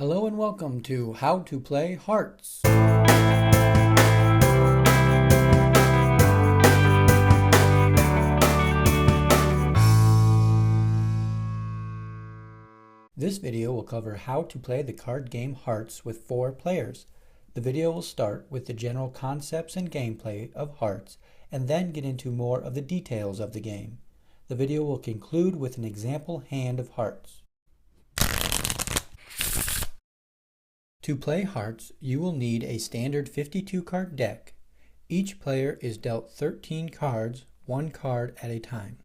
Hello and welcome to How to Play Hearts. This video will cover how to play the card game Hearts with 4 players. The video will start with the general concepts and gameplay of Hearts and then get into more of the details of the game. The video will conclude with an example hand of Hearts. To play Hearts, you will need a standard 52 card deck. Each player is dealt 13 cards, 1 card at a time.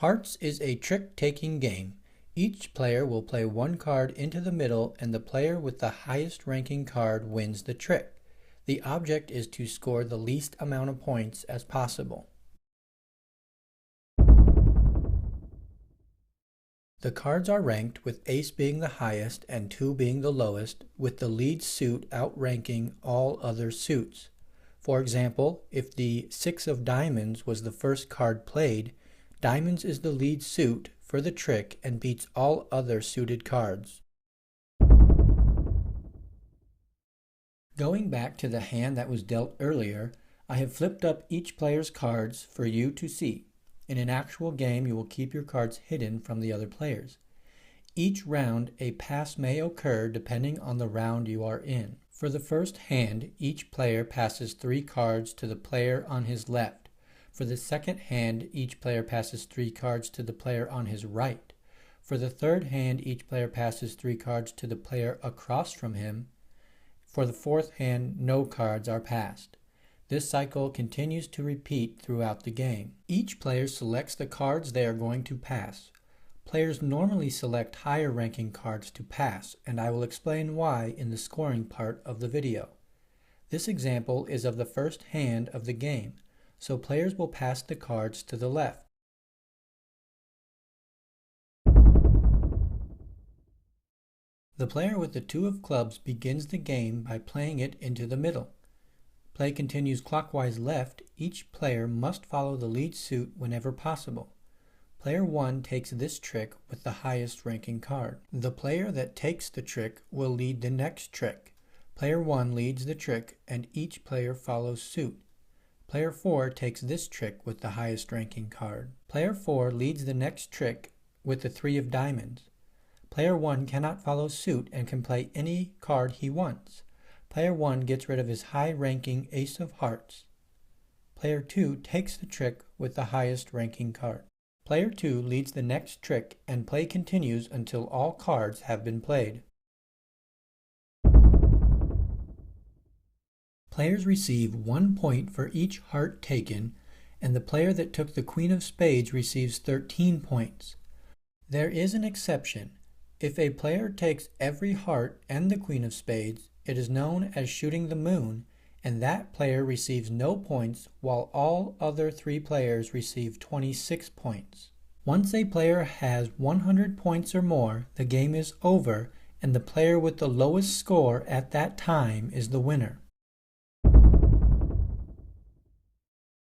Hearts is a trick-taking game. Each player will play 1 card into the middle and the player with the highest ranking card wins the trick. The object is to score the least amount of points as possible. The cards are ranked with ace being the highest and 2 being the lowest, with the lead suit outranking all other suits. For example, if the 6 of diamonds was the first card played, diamonds is the lead suit for the trick and beats all other suited cards. Going back to the hand that was dealt earlier, I have flipped up each player's cards for you to see. In an actual game, you will keep your cards hidden from the other players. Each round, a pass may occur depending on the round you are in. For the first hand, each player passes 3 cards to the player on his left. For the second hand, each player passes 3 cards to the player on his right. For the third hand, each player passes 3 cards to the player across from him. For the fourth hand, no cards are passed. This cycle continues to repeat throughout the game. Each player selects the cards they are going to pass. Players normally select higher ranking cards to pass, and I will explain why in the scoring part of the video. This example is of the first hand of the game, so players will pass the cards to the left. The player with the 2 of clubs begins the game by playing it into the middle. Play continues clockwise left. Each player must follow the lead suit whenever possible. Player 1 takes this trick with the highest ranking card. The player that takes the trick will lead the next trick. Player 1 leads the trick and each player follows suit. Player 4 takes this trick with the highest ranking card. Player 4 leads the next trick with the 3 of diamonds. Player 1 cannot follow suit and can play any card he wants. Player 1 gets rid of his high-ranking ace of hearts. Player 2 takes the trick with the highest ranking card. Player 2 leads the next trick and play continues until all cards have been played. Players receive 1 point for each heart taken, and the player that took the queen of spades receives 13 points. There is an exception. If a player takes every heart and the queen of spades, it is known as shooting the moon, and that player receives no points while all other 3 players receive 26 points. Once a player has 100 points or more, the game is over, and the player with the lowest score at that time is the winner.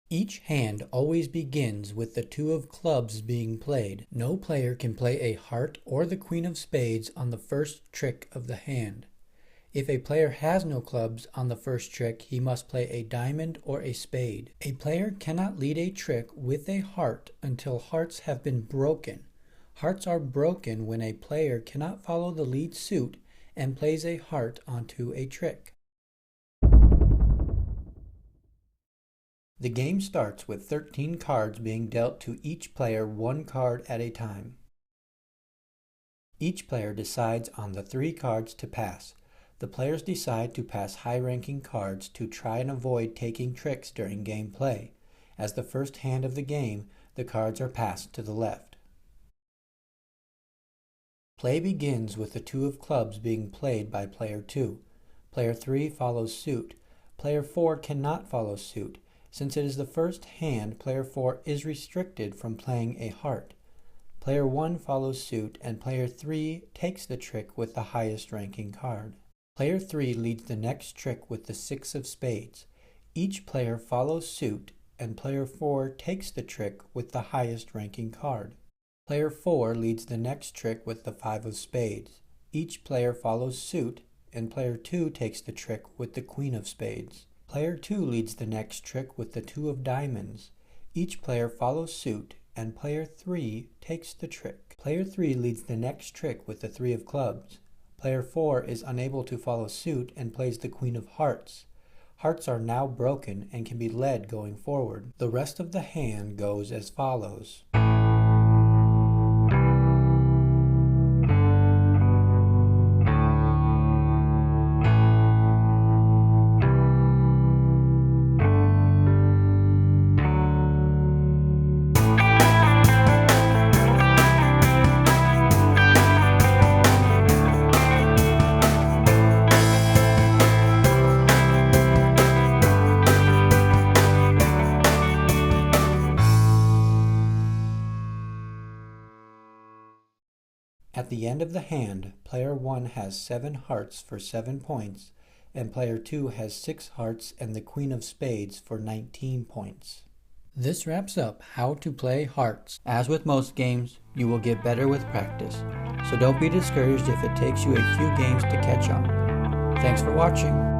Each hand always begins with the 2 of clubs being played. No player can play a heart or the queen of spades on the first trick of the hand. If a player has no clubs on the first trick, he must play a diamond or a spade. A player cannot lead a trick with a heart until hearts have been broken. Hearts are broken when a player cannot follow the lead suit and plays a heart onto a trick. The game starts with 13 cards being dealt to each player 1 card at a time. Each player decides on the 3 cards to pass. The players decide to pass high-ranking cards to try and avoid taking tricks during gameplay. As the first hand of the game, the cards are passed to the left. Play begins with the 2 of clubs being played by player 2. Player 3 follows suit. Player 4 cannot follow suit. Since it is the first hand, player 4 is restricted from playing a heart. Player 1 follows suit and player 3 takes the trick with the highest ranking card. Player 3 leads the next trick with the 6 of spades. Each player follows suit and player 4 takes the trick with the highest ranking card. Player 4 leads the next trick with the 5 of spades. Each player follows suit, and player 2 takes the trick with the queen of spades. Player 2 leads the next trick with the 2 of diamonds. Each player follows suit, and player 3 takes the trick. Player 3 leads the next trick with the 3 of clubs. Player 4 is unable to follow suit and plays the queen of hearts. Hearts are now broken and can be led going forward. The rest of the hand goes as follows. At the end of the hand, player 1 has 7 hearts for 7 points, and player 2 has 6 hearts and the queen of spades for 19 points. This wraps up how to play hearts. As with most games, you will get better with practice, so don't be discouraged if it takes you a few games to catch on. Thanks for watching.